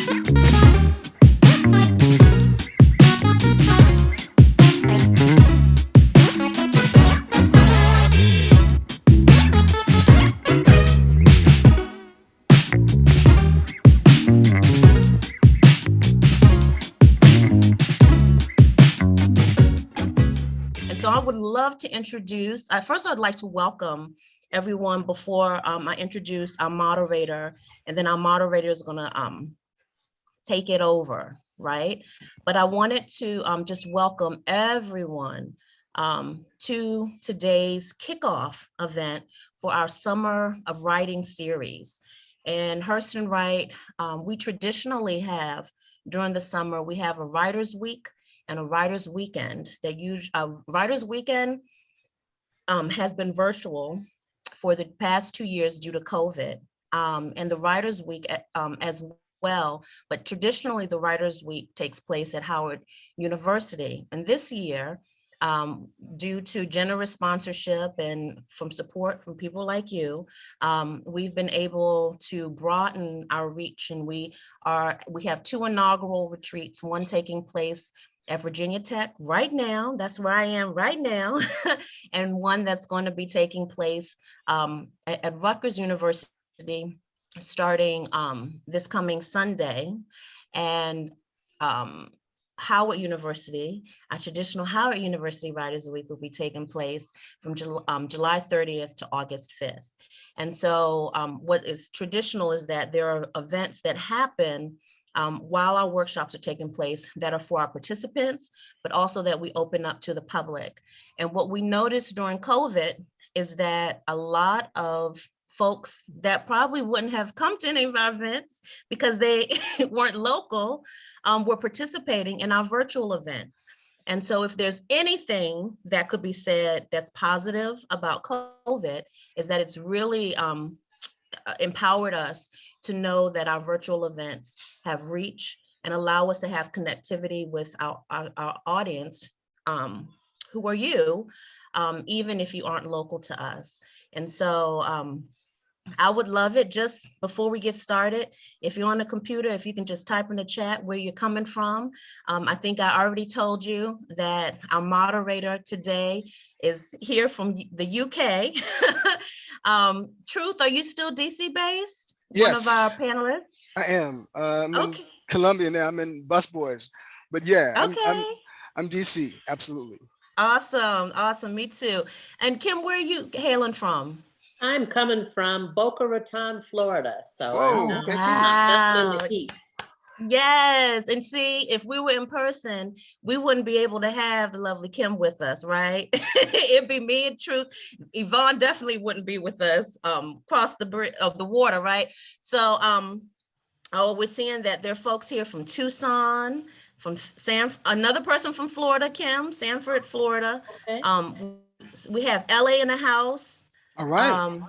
So I would love to introduce, first I'd like to welcome everyone before I introduce our moderator, and then our moderator is gonna take it over, right? But I wanted to just welcome everyone to today's kickoff event for our Summer of Writing series. And Hurston Wright, we traditionally have, during the summer, we have a Writer's Week and a Writer's Weekend. Writer's Weekend has been virtual for the past 2 years due to COVID, and the Writer's Week as well. But traditionally, the Writer's Week takes place at Howard University. And this year, due to generous sponsorship and from support from people like you, we've been able to broaden our reach, and we have 2 inaugural retreats, one taking place at Virginia Tech right now, that's where I am right now, and one that's going to be taking place at Rutgers University starting this coming Sunday. And Howard University, our traditional Howard University Writers Week, will be taking place from July 30th to August 5th. And so what is traditional is that there are events that happen while our workshops are taking place that are for our participants, but also that we open up to the public. And what we noticed during COVID is that a lot of folks that probably wouldn't have come to any of our events because they weren't local were participating in our virtual events. And so if there's anything that could be said that's positive about COVID, is that it's really empowered us to know that our virtual events have reach and allow us to have connectivity with our audience, who are you, even if you aren't local to us. And so I would love it, just before we get started, if you're on a computer, if you can just type in the chat where you're coming from. I think I already told you that our moderator today is here from the UK. Truth, are you still DC based? Yes, one of our panelists? I am. I'm Okay. in Columbia now. I'm in Busboys, but yeah, Okay. I'm DC. Absolutely. Awesome. Awesome. Me too. And Kim, where are you hailing from? I'm coming from Boca Raton, Florida. So Whoa, I'm okay, cool. definitely in the heat. Yes. And see, if we were in person, we wouldn't be able to have the lovely Kim with us, right? It'd be me and Truth. Yvonne definitely wouldn't be with us across the bridge of the water, right? So we're seeing that there are folks here from Tucson, from another person from Florida, Kim, Sanford, Florida. Okay. We have LA in the house. All right.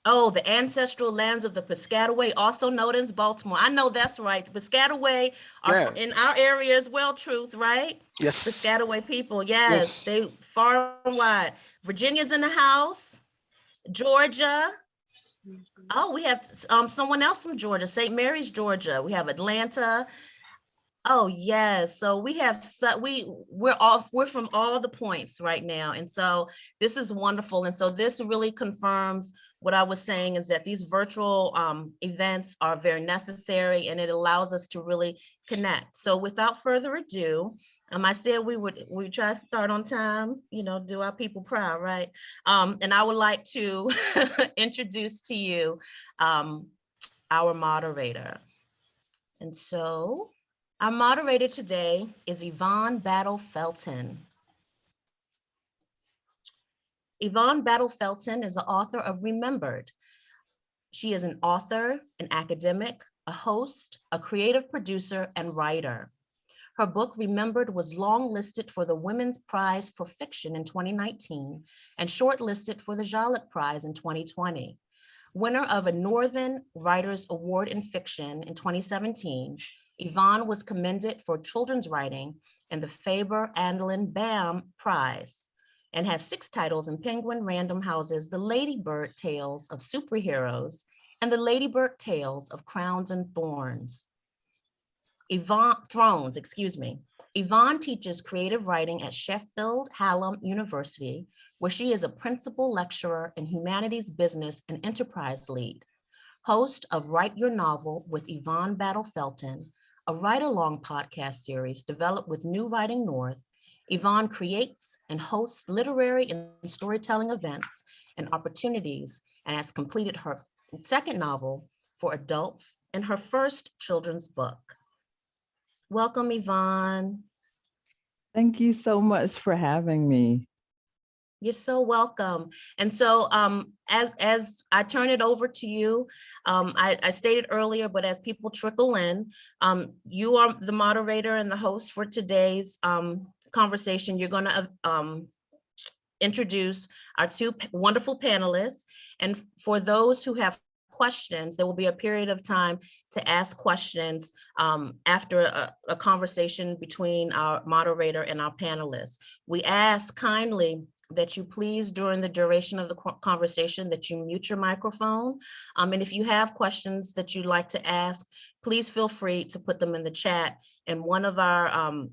The ancestral lands of the Piscataway, also known as Baltimore. I know that's right. The Piscataway are in our area as well, Truth, right? Yes. Piscataway people, yes. They far and wide. Virginia's in the house. Georgia. Oh, we have someone else from Georgia, St. Mary's, Georgia. We have Atlanta. Oh yes, so we have we're from all the points right now, and so this is wonderful. And so this really confirms what I was saying, is that these virtual events are very necessary, and it allows us to really connect. So without further ado, I said we try to start on time, do our people proud, right? And I would like to introduce to you our moderator, and so. Our moderator today is Yvonne Battle-Felton. Yvonne Battle-Felton is the author of Remembered. She is an author, an academic, a host, a creative producer, and writer. Her book, Remembered, was longlisted for the Women's Prize for Fiction in 2019 and shortlisted for the Joliot Prize in 2020. Winner of a Northern Writers Award in Fiction in 2017, Yvonne was commended for children's writing in the Faber-Andelin-Bam Prize and has 6 titles in Penguin Random House's The Ladybird Tales of Superheroes and The Ladybird Tales of Crowns and Thorns. Yvonne Thrones, excuse me. Yvonne teaches creative writing at Sheffield Hallam University, where she is a principal lecturer in humanities, business, and enterprise lead. Host of Write Your Novel with Yvonne Battle-Felton, a write-along podcast series developed with New Writing North, Yvonne creates and hosts literary and storytelling events and opportunities, and has completed her second novel for adults and her first children's book. Welcome, Yvonne. Thank you so much for having me. You're so welcome. And so as I turn it over to you, I stated earlier, but as people trickle in, you are the moderator and the host for today's conversation. You're going to introduce our two wonderful panelists. And for those who have questions, there will be a period of time to ask questions after a conversation between our moderator and our panelists. We ask kindly that you please, during the duration of the conversation, that you mute your microphone. And if you have questions that you'd like to ask, please feel free to put them in the chat, and one of our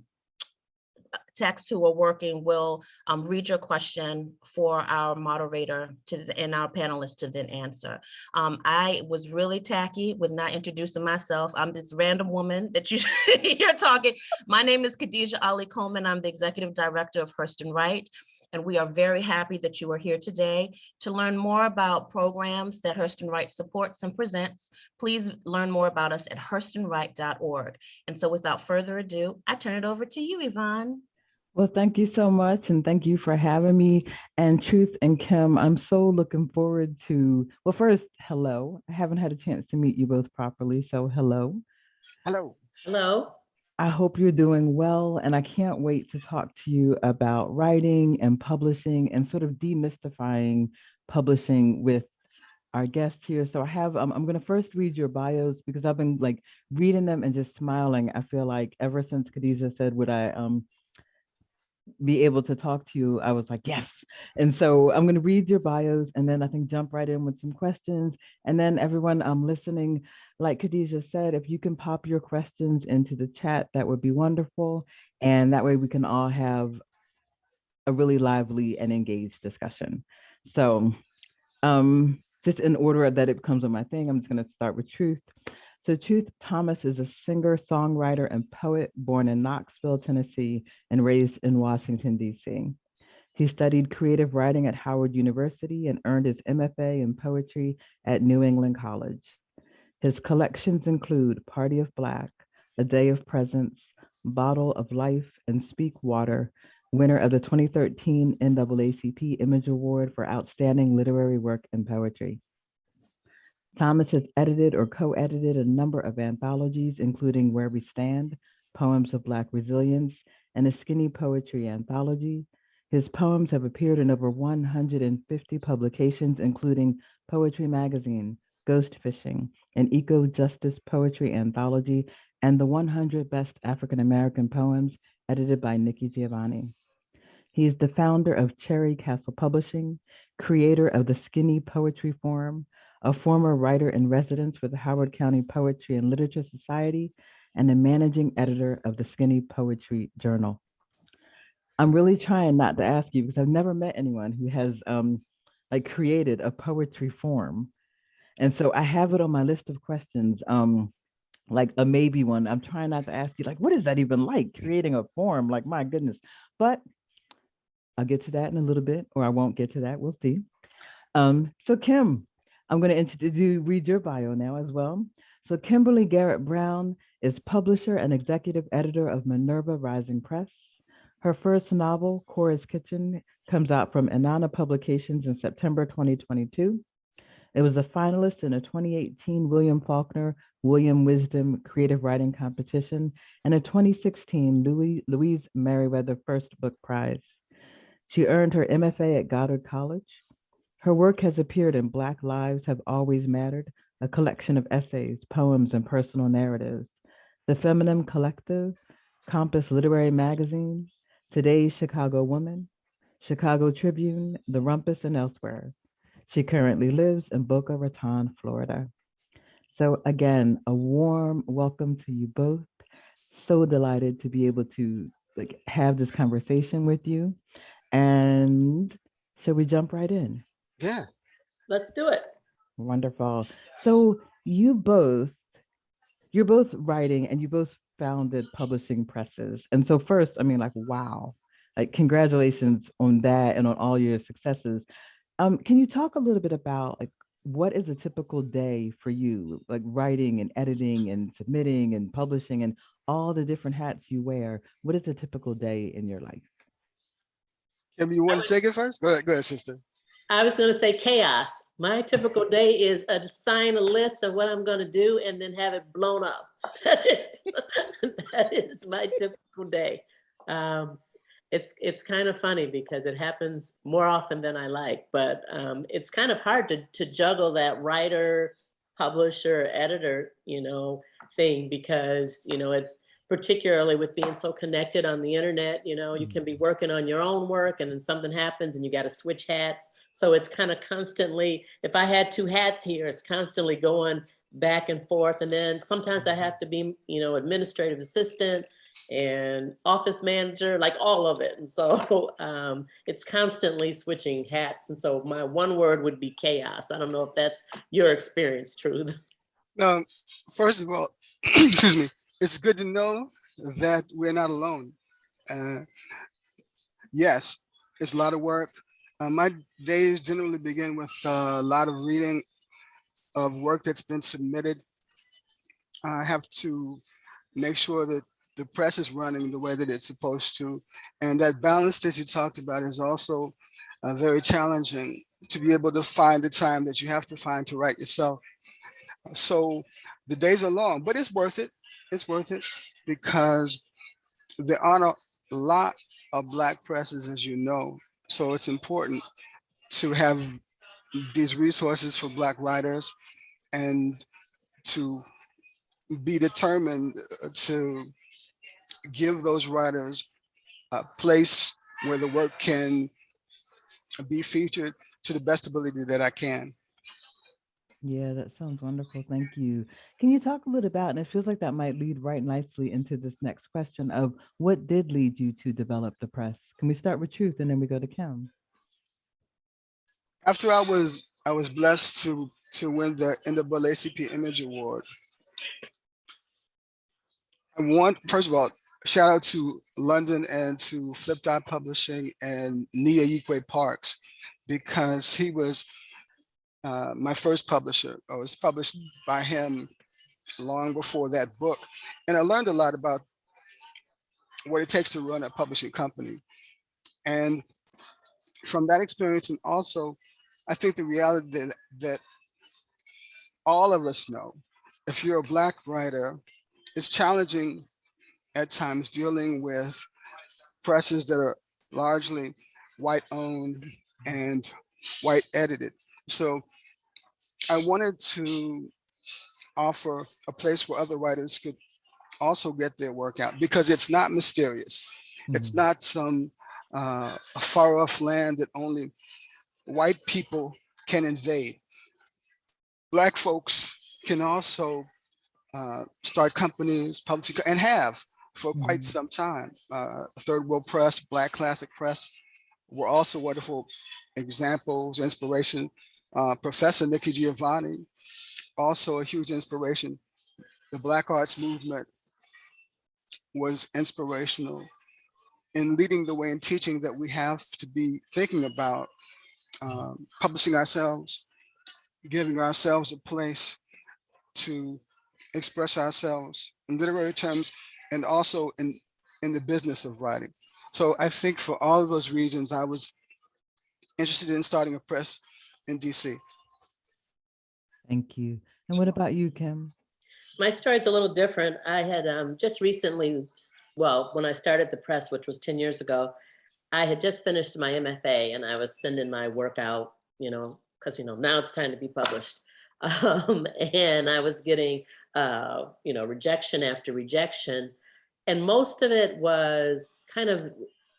techs who are working will read your question for our moderator and our panelists to then answer. I was really tacky with not introducing myself. I'm this random woman that you're talking. My name is Khadijah Ali Coleman. I'm the executive director of Hurston Wright. And we are very happy that you are here today. To learn more about programs that Hurston Wright supports and presents, please learn more about us at hurstonwright.org. And so without further ado, I turn it over to you, Yvonne. Well, thank you so much. And thank you for having me. And Truth and Kim, I'm so looking forward to, well, first, hello. I haven't had a chance to meet you both properly. So hello. Hello. Hello. I hope you're doing well. And I can't wait to talk to you about writing and publishing and sort of demystifying publishing with our guest here. So I have, I'm going to first read your bios because I've been like reading them and just smiling. I feel like ever since Khadijah said, would I be able to talk to you, I was like, yes. And so I'm going to read your bios and then I think jump right in with some questions. And then everyone listening, like Khadijah said, if you can pop your questions into the chat, that would be wonderful. And that way we can all have a really lively and engaged discussion. So just in order that it comes on my thing, I'm just going to start with Truth. So Truth Thomas is a singer, songwriter, and poet born in Knoxville, Tennessee, and raised in Washington, D.C. He studied creative writing at Howard University and earned his MFA in poetry at New England College. His collections include Party of Black, A Day of Presence, Bottle of Life, and Speak Water, winner of the 2013 NAACP Image Award for Outstanding Literary Work in Poetry. Thomas has edited or co-edited a number of anthologies, including Where We Stand, Poems of Black Resilience, and a Skinny Poetry Anthology. His poems have appeared in over 150 publications, including Poetry Magazine, Ghost Fishing, an Eco-Justice Poetry Anthology, and the 100 Best African American Poems, edited by Nikki Giovanni. He is the founder of Cherry Castle Publishing, creator of the Skinny Poetry Forum, a former writer in residence for the Howard County Poetry and Literature Society, and a managing editor of the Skinny Poetry Journal. I'm really trying not to ask you because I've never met anyone who has like created a poetry form. And so I have it on my list of questions, like a maybe one. I'm trying not to ask you like, what is that even like, creating a form? Like, my goodness. But I'll get to that in a little bit, or I won't get to that. We'll see. So Kim, I'm going to read your bio now as well. So Kimberly Garrett Brown is publisher and executive editor of Minerva Rising Press. Her first novel, Cora's Kitchen, comes out from Inanna Publications in September 2022. It was a finalist in a 2018 William Faulkner William Wisdom Creative Writing Competition and a 2016 Louise Merriweather First Book Prize. She earned her MFA at Goddard College. Her work has appeared in Black Lives Have Always Mattered, a collection of essays, poems, and personal narratives, The Feminine Collective, Compass Literary Magazine, Today's Chicago Woman, Chicago Tribune, The Rumpus, and elsewhere. She currently lives in Boca Raton, Florida. So again, a warm welcome to you both. so delighted to be able to like have this conversation with you. And so we jump right in. Yeah. Let's do it. Wonderful. So you're both writing and you both founded publishing presses. And so first, I mean, like, wow, like congratulations on that and on all your successes. Can you talk a little bit about like what is a typical day for you, like writing and editing and submitting and publishing and all the different hats you wear? What is a typical day in your life? Kim, you want to take it first? Go ahead, sister. I was going to say chaos. My typical day is assign a list of what I'm going to do and then have it blown up. That is my typical day. It's kind of funny because it happens more often than I like, but it's kind of hard to juggle that writer, publisher, editor, thing because, it's particularly with being so connected on the internet, you can be working on your own work and then something happens and you got to switch hats. So it's kind of constantly, if I had two hats here, it's constantly going back and forth. And then sometimes I have to be, administrative assistant and office manager, like all of it. And so it's constantly switching hats. And so my one word would be chaos. I don't know if that's your experience, Truth. First of all, excuse me, it's good to know that we're not alone. Yes, it's a lot of work. My days generally begin with a lot of reading of work that's been submitted. I have to make sure that the press is running the way that it's supposed to. And that balance that you talked about is also very challenging to be able to find the time that you have to find to write yourself. So the days are long, but it's worth it. It's worth it because there aren't a lot of Black presses, as you know. So it's important to have these resources for Black writers and to be determined to give those writers a place where the work can be featured to the best ability that I can. Yeah, that sounds wonderful. Thank you. Can you talk a little about, and it feels like that might lead right nicely into this next question of what did lead you to develop the press? Can we start with Truth and then we go to Kim? After I was blessed to win the NAACP Image Award, I want, first of all, shout out to London and to Flip Dot Publishing and Nia Yikwe Parks, because he was my first publisher. I was published by him long before that book. And I learned a lot about what it takes to run a publishing company. And from that experience, and also, I think the reality that all of us know, if you're a Black writer, it's challenging at times dealing with presses that are largely white owned and white edited. So I wanted to offer a place where other writers could also get their work out, because it's not mysterious. It's not some far off land that only white people can invade. Black folks can also start companies, publishing, and have for quite some time. Third World Press, Black Classic Press were also wonderful examples, inspiration. Professor Nikki Giovanni, also a huge inspiration. The Black Arts Movement was inspirational in leading the way in teaching that we have to be thinking about publishing ourselves, giving ourselves a place to express ourselves in literary terms and also in the business of writing. So I think for all of those reasons, I was interested in starting a press in DC. Thank you. And what about you, Kim? My story is a little different. I had just recently, well, when I started the press, which was 10 years ago, I had just finished my MFA and I was sending my work out, because, now it's time to be published. And I was getting, rejection after rejection. And most of it was kind of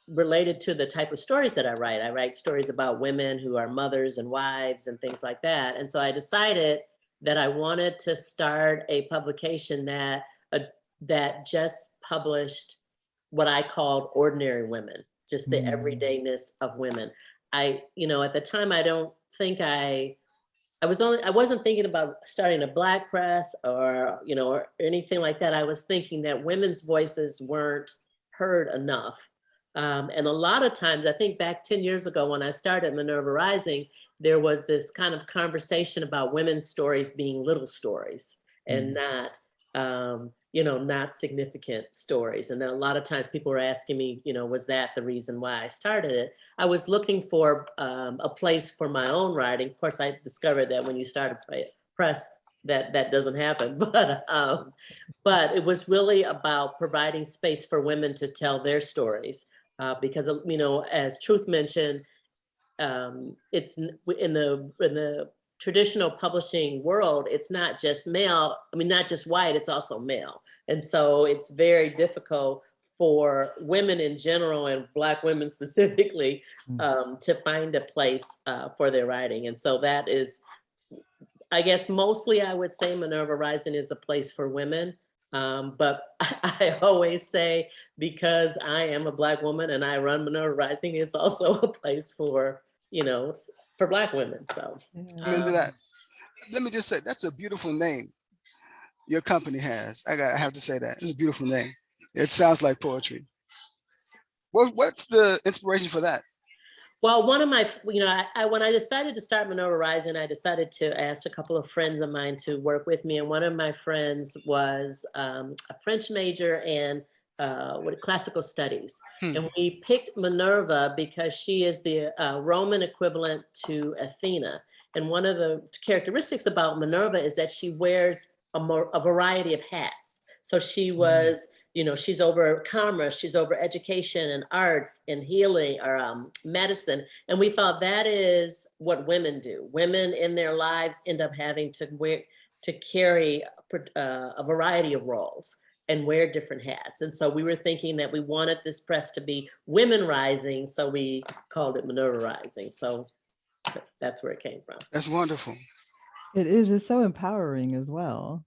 related to the type of stories that I write. I write stories about women who are mothers and wives and things like that. And so I decided that I wanted to start a publication that that just published what I called ordinary women, just the everydayness of women. At the time, I don't think I wasn't thinking about starting a Black press or anything like that. I was thinking that women's voices weren't heard enough. And a lot of times, I think back 10 years ago when I started Minerva Rising, there was this kind of conversation about women's stories being little stories and not, not significant stories. And then a lot of times people were asking me, was that the reason why I started it? I was looking for a place for my own writing. Of course, I discovered that when you start a press, that doesn't happen. But it was really about providing space for women to tell their stories. Because, as Truth mentioned, it's in the traditional publishing world, it's not just male, not just white, it's also male. And so it's very difficult for women in general and Black women specifically to find a place for their writing. And so that is, I guess, mostly I would say Minerva Rising is a place for women. But I always say, because I am a Black woman and I run Minerva Rising, it's also a place for, for Black women. So I'm into that. Let me just say, that's a beautiful name your company has. I have to say that. It's a beautiful name. It sounds like poetry. What's the inspiration for that? Well, one of my, when I decided to start Minerva Rising, I decided to ask a couple of friends of mine to work with me. And one of my friends was a French major and classical studies. And we picked Minerva because she is the Roman equivalent to Athena. And one of the characteristics about Minerva is that she wears a variety of hats. So she was, she's over commerce, she's over education and arts and healing or medicine. And we thought that is what women do. Women in their lives end up having to carry a variety of roles and wear different hats. And so we were thinking that we wanted this press to be women rising. So we called it Minerva Rising. So that's where it came from. That's wonderful. It is. It's so empowering as well.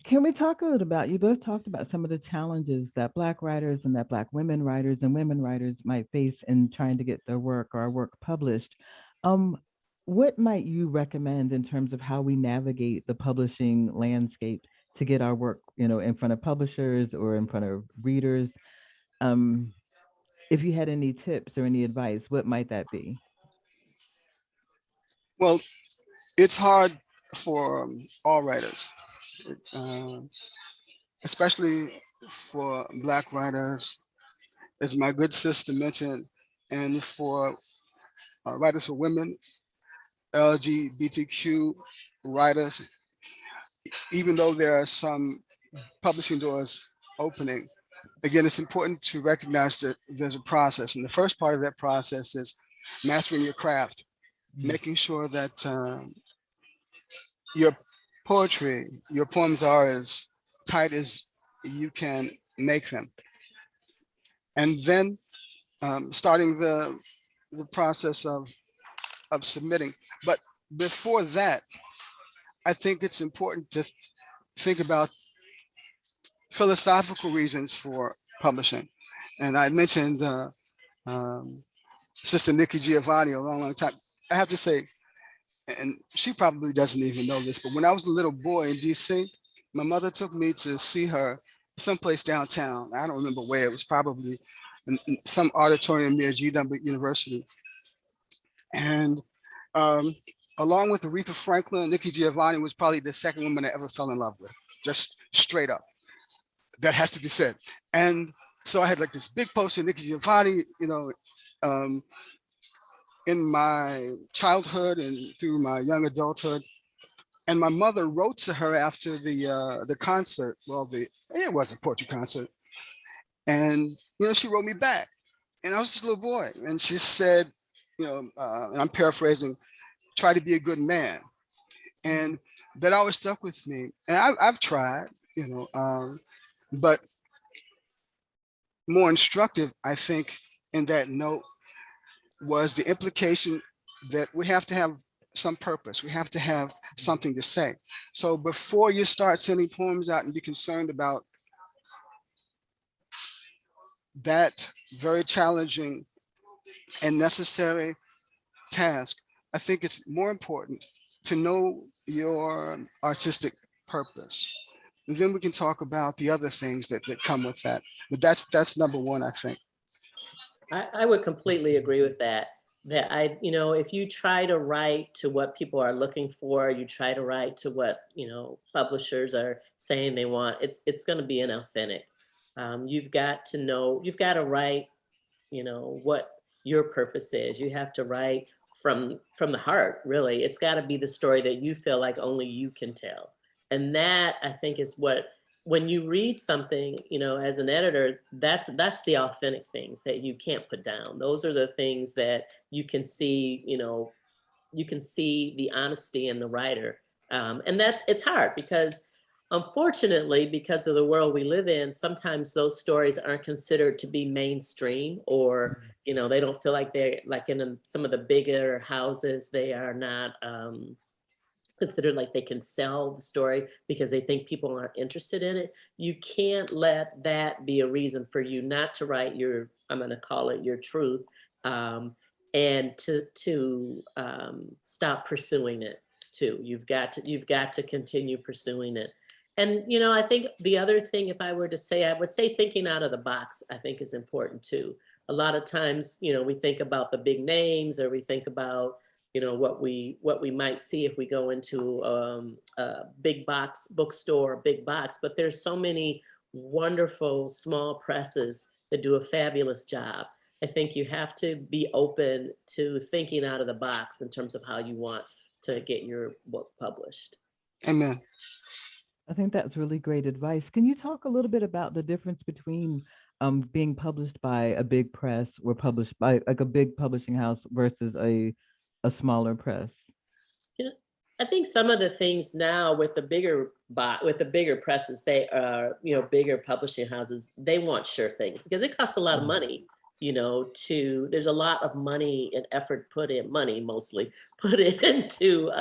Can we talk a little about, you both talked about some of the challenges that Black writers and that Black women writers and women writers might face in trying to get their work or our work published. What might you recommend in terms of how we navigate the publishing landscape to get our work, in front of publishers or in front of readers? If you had any tips or any advice, what might that be? Well, it's hard for all writers, especially for Black writers, as my good sister mentioned, and for writers for women, LGBTQ writers. Even though there are some publishing doors opening, again, it's important to recognize that there's a process. And the first part of that process is mastering your craft, making sure that your poetry, your poems are as tight as you can make them. And then starting the process of submitting. But before that, I think it's important to think about philosophical reasons for publishing. And I mentioned Sister Nikki Giovanni a long time. I have to say, and she probably doesn't even know this, but when I was a little boy in DC, my mother took me to see her someplace downtown. I don't remember where. It was probably in some auditorium near GW University. And along with Aretha Franklin, Nikki Giovanni was probably the second woman I ever fell in love with, just straight up. That has to be said. And so I had like this big poster of Nikki Giovanni, in my childhood and through my young adulthood. And my mother wrote to her after the concert. Well, it was a poetry concert. And, she wrote me back. And I was this little boy. And she said, and I'm paraphrasing, try to be a good man. And that always stuck with me. And I've tried, but more instructive, I think, in that note was the implication that we have to have some purpose. We have to have something to say. So before you start sending poems out and be concerned about that very challenging and necessary task, I think it's more important to know your artistic purpose. And then we can talk about the other things that come with that. But that's number one, I think. I would completely agree with that. If you try to write to what people are looking for, you try to write to what, publishers are saying they want, it's going to be inauthentic. You've got to write, what your purpose is. You have to write from the heart, really. It's got to be the story that you feel like only you can tell. And that, I think, is what, when you read something, as an editor, that's the authentic things that you can't put down. Those are the things that you can see, you can see the honesty in the writer. And it's hard because, unfortunately, because of the world we live in, sometimes those stories aren't considered to be mainstream, or, they don't feel like they're like in some of the bigger houses, they are not considered like they can sell the story because they think people aren't interested in it. You can't let that be a reason for you not to write I'm going to call it your truth, and to stop pursuing it too. You've got to continue pursuing it. And, I think the other thing, if I were to say, I would say thinking out of the box, I think, is important too. A lot of times, we think about the big names, or we think about, what we might see if we go into a big box bookstore, big box, but there's so many wonderful small presses that do a fabulous job. I think you have to be open to thinking out of the box in terms of how you want to get your book published. Amen. I think that's really great advice. Can you talk a little bit about the difference between being published by a big press or published by like a big publishing house versus a smaller press? I think some of the things now with the bigger presses, they are, bigger publishing houses, they want sure things because it costs a lot of money, there's a lot of money and effort mostly put into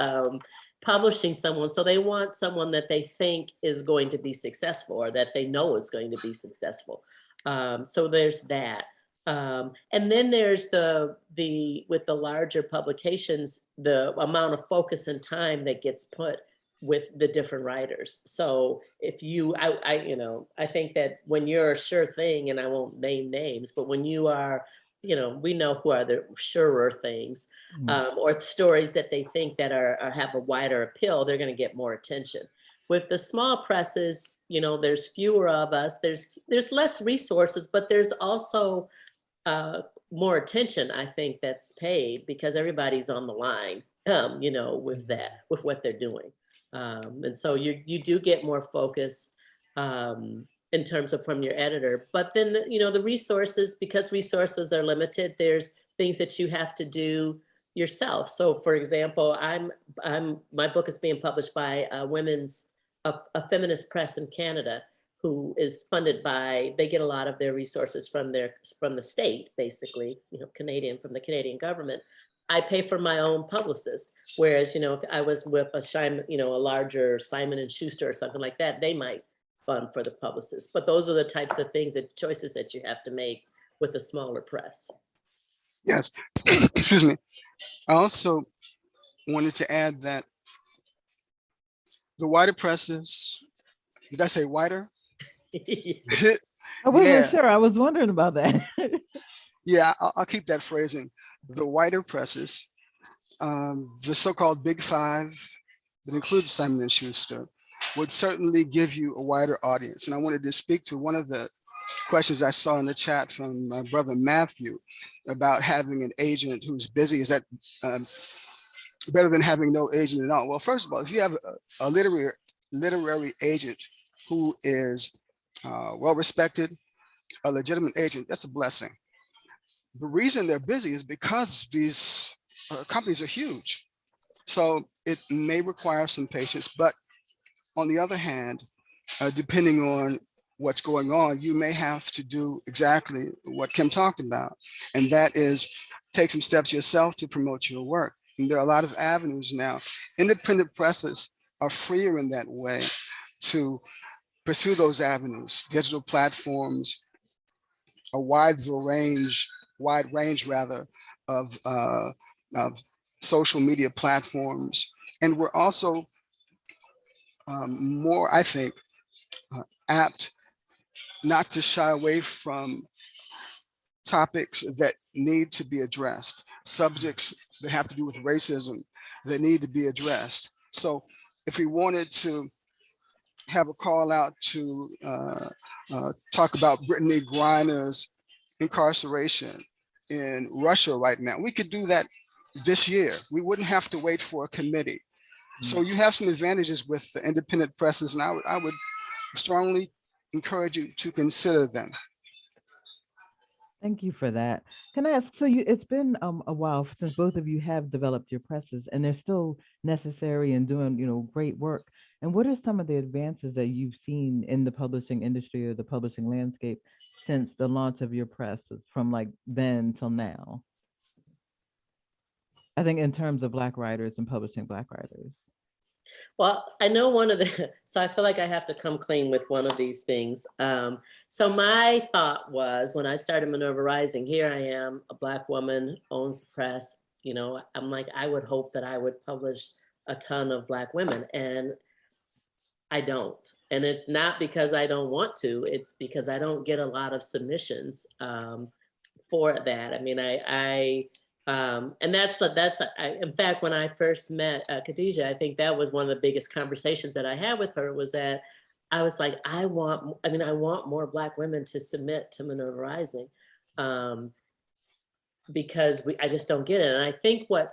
publishing someone. So they want someone that they think is going to be successful, or that they know is going to be successful. So there's that. And then there's with the larger publications, the amount of focus and time that gets put with the different writers. So if I think that when you're a sure thing, and I won't name names, but when you are, we know who are the surer things, or stories that they think that have a wider appeal, they're going to get more attention. With the small presses, there's fewer of us, there's less resources, but there's also more attention, I think, that's paid because everybody's on the line, with what they're doing. And so you do get more focus in terms of from your editor, but then, the resources, because resources are limited, there's things that you have to do yourself. So for example, my book is being published by a feminist press in Canada, who is funded by, they get a lot of their resources from the state, basically, from the Canadian government. I pay for my own publicist. Whereas, if I was with a larger Simon & Schuster or something like that, they might fund for the publicist. But those are the types of choices that you have to make with a smaller press. Yes. Excuse me. I also wanted to add that the wider presses, did I say wider? I wasn't sure. I was wondering about that. Yeah, I'll keep that phrasing. The wider presses, the so-called Big Five, that includes Simon & Schuster, would certainly give you a wider audience. And I wanted to speak to one of the questions I saw in the chat from my brother Matthew about having an agent who's busy. Is that better than having no agent at all? Well, first of all, if you have a literary agent who is well-respected, a legitimate agent, that's a blessing. The reason they're busy is because these companies are huge. So it may require some patience, but on the other hand, depending on what's going on, you may have to do exactly what Kim talked about. And that is take some steps yourself to promote your work. And there are a lot of avenues now. Independent presses are freer in that way to pursue those avenues, digital platforms, a wide range rather of social media platforms. And we're also more, I think, apt not to shy away from topics that need to be addressed, subjects that have to do with racism that need to be addressed. So if we wanted to have a call out to talk about Brittany Griner's incarceration in Russia right now, we could do that this year. We wouldn't have to wait for a committee. So you have some advantages with the independent presses, and I would strongly encourage you to consider them. Thank you for that. Can I ask, so it's been a while since both of you have developed your presses, and they're still necessary and doing, great work. And what are some of the advances that you've seen in the publishing industry or the publishing landscape since the launch of your presses from like then till now? I think in terms of Black writers and publishing Black writers. Well, I know one of the, so I feel like I have to come clean with one of these things. So my thought was when I started Minerva Rising, here I am, a Black woman, owns the press, I'm like, I would hope that I would publish a ton of Black women, and I don't. And it's not because I don't want to, it's because I don't get a lot of submissions for that. I mean, and in fact, when I first met Khadijah, I think that was one of the biggest conversations that I had with her, was that I was like, I want more Black women to submit to Minerva Rising, because I just don't get it. And I think what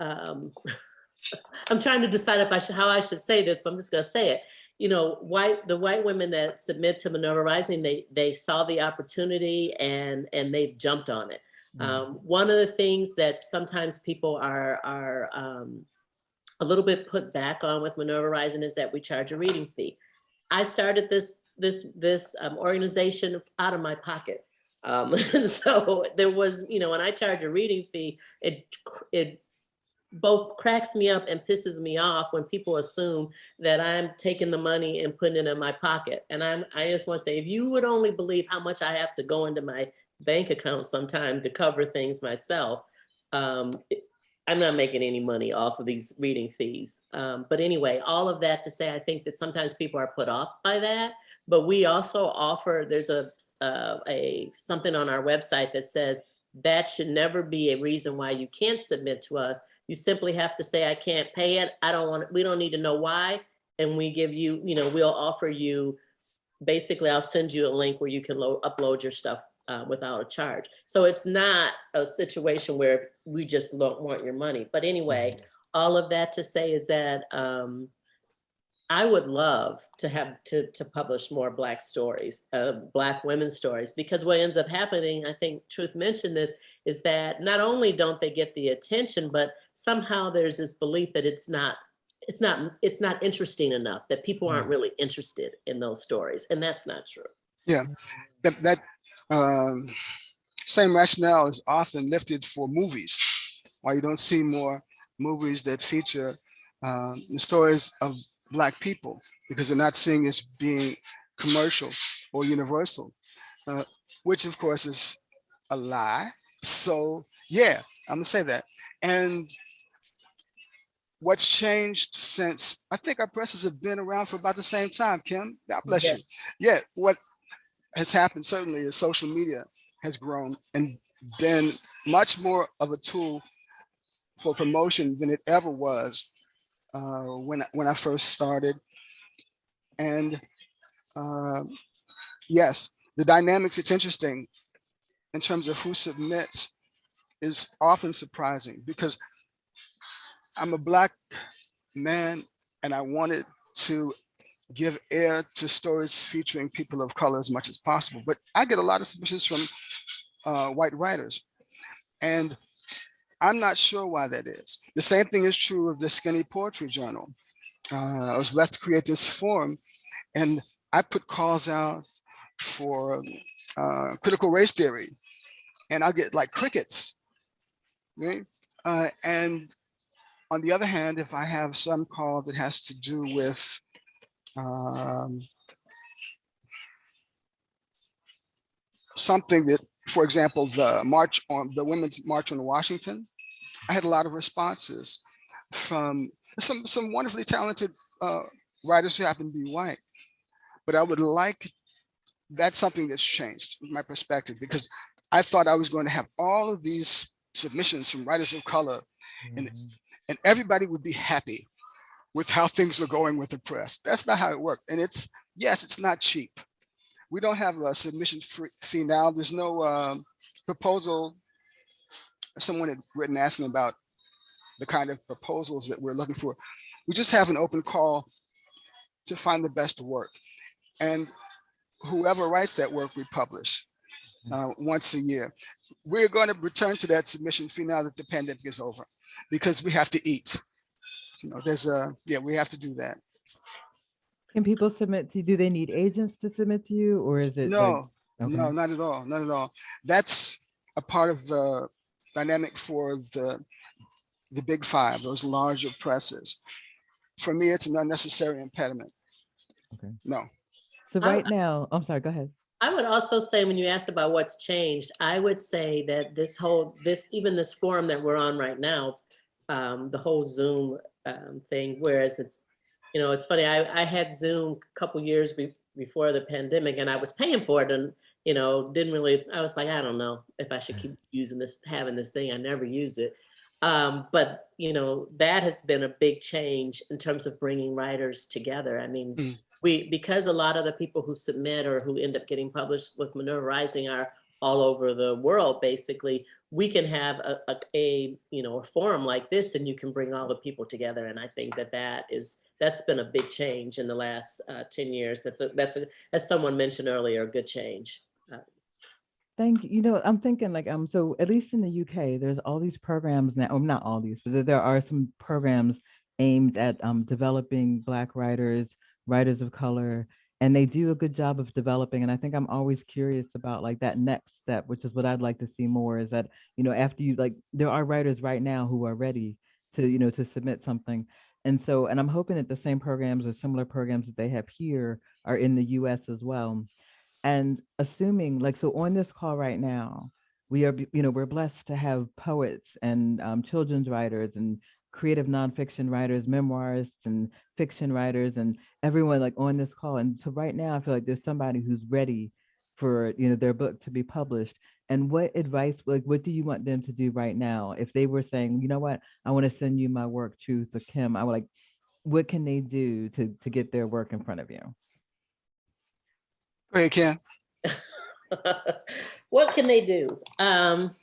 I'm trying to decide how I should say this, but I'm just gonna say it. The white women that submit to Minerva Rising, they saw the opportunity and they jumped on it. One of the things that sometimes people are a little bit put back on with Minerva Rising is that we charge a reading fee. I started this organization out of my pocket. So there was, when I charge a reading fee, it both cracks me up and pisses me off when people assume that I'm taking the money and putting it in my pocket. And I just want to say, if you would only believe how much I have to go into my bank account sometime to cover things myself, I'm not making any money off of these reading fees. But anyway, all of that to say, I think that sometimes people are put off by that, but we also offer, there's something on our website that says that should never be a reason why you can't submit to us. You simply have to say, I can't pay it. We don't need to know why. And we give you, we'll offer you, basically, I'll send you a link where you can upload your stuff without a charge. So it's not a situation where we just don't want your money. But anyway, all of that to say is that I would love to have to publish more Black stories, Black women's stories, because what ends up happening, I think Truth mentioned this, is that not only don't they get the attention, but somehow there's this belief that it's not interesting enough, that people aren't really interested in those stories. And that's not true. Yeah, that same rationale is often lifted for movies, why you don't see more movies that feature the stories of Black people, because they're not seen as being commercial or universal, which of course is a lie. So yeah, I'm gonna say that. And what's changed since, I think our presses have been around for about the same time, Kim, God bless you. Yeah, what has happened certainly is social media has grown and been much more of a tool for promotion than it ever was when I first started. And yes, the dynamics, it's interesting in terms of who submits is often surprising, because I'm a Black man and I wanted to give air to stories featuring people of color as much as possible. But I get a lot of submissions from white writers, and I'm not sure why that is. The same thing is true of the Skinny Poetry Journal. I was blessed to create this forum, and I put calls out for critical race theory, and I get like crickets. Right? And on the other hand, if I have some call that has to do with something that, for example, the Women's March on Washington, I had a lot of responses from some wonderfully talented writers who happen to be white. But I would like, that's something that's changed my perspective, because I thought I was going to have all of these submissions from writers of color, and everybody would be happy with how things were going with the press. That's not how it worked. And yes, it's not cheap. We don't have a submission fee now. There's no proposal. Someone had written asking about the kind of proposals that we're looking for. We just have an open call to find the best work. And whoever writes that work, we publish once a year. We're going to return to that submission fee now that the pandemic is over, because we have to eat. You know, we have to do that. Can people submit to you? Do they need agents to submit to you, or is it? No, okay. No, not at all. Not at all. That's a part of the dynamic for the big five, those larger presses. For me, it's an unnecessary impediment. Okay. No. So right now, I'm sorry, go ahead. I would also say, when you asked about what's changed, I would say that even this forum that we're on right now, the whole Zoom thing, whereas it's funny, I had Zoom a couple years before the pandemic, and I was paying for it, and I was like, I don't know if I should keep having this thing. I never use it. But that has been a big change in terms of bringing writers together. I mean, because a lot of the people who submit or who end up getting published with Minerva Rising are all over the world, basically, we can have a forum like this, and you can bring all the people together. And I think that's been a big change in the last 10 years. That's as someone mentioned earlier, a good change. Thank you. I'm thinking so at least in the UK, there's all these programs now, not all these, but there are some programs aimed at developing Black writers of color, and they do a good job of developing. And I think I'm always curious about that next step, which is what I'd like to see more, is that, after you, there are writers right now who are ready to, to submit something. And I'm hoping that the same programs or similar programs that they have here are in the US as well. And assuming so on this call right now, we are, we're blessed to have poets and children's writers and creative nonfiction writers, memoirists and fiction writers, and everyone on this call. And so right now, I feel like there's somebody who's ready for, their book to be published. And what advice, what do you want them to do right now? If they were saying, you know what, I want to send you my work, Truth or Kim, I would what can they do to get their work in front of you? Go ahead, Ken. What can they do? Well,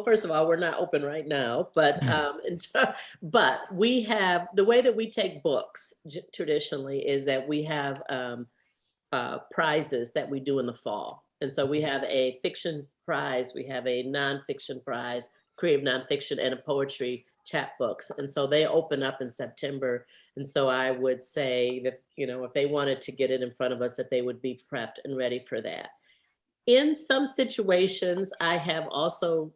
first of all, we're not open right now, but we have, the way that we take books traditionally is that we have prizes that we do in the fall. And so we have a fiction prize, we have a nonfiction prize, creative nonfiction, and a poetry chapbooks. And so they open up in September. And so I would say that, if they wanted to get it in front of us, that they would be prepped and ready for that. In some situations, I have also